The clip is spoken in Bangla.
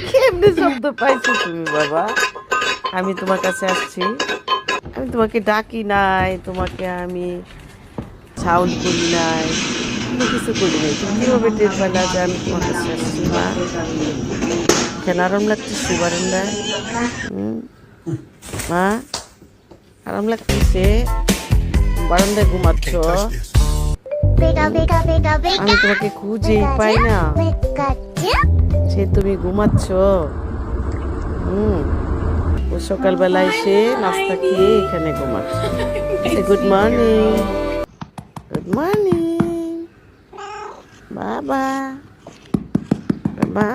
কেমনে শব্দ পাইছো তুমি বাবা? আমি তোমার কাছে আসছি, আমি তোমাকে ডাকি নাই, তোমাকে আমি সাউন্ড করি নাই, কোনো কিছু করি নাই, তুমি কিভাবে টের পেলা যে আমি তোমার কাছে আসছি? মা, কেন আরাম লাগতেছে বারান্দায়? হুম, মা, আরাম লাগতেছে? বারান্দায় ঘুমাচ্ছ? আমি তোমাকে খুঁজেই পাই না, সে তুমি ঘুমাচ্ছ। হুম, ও সকালবেলা এসে নাস্তা খেয়ে এখানে ঘুমাচ্ছে। গুড মর্নিং, গুড মর্নিং বাবা, বাবা।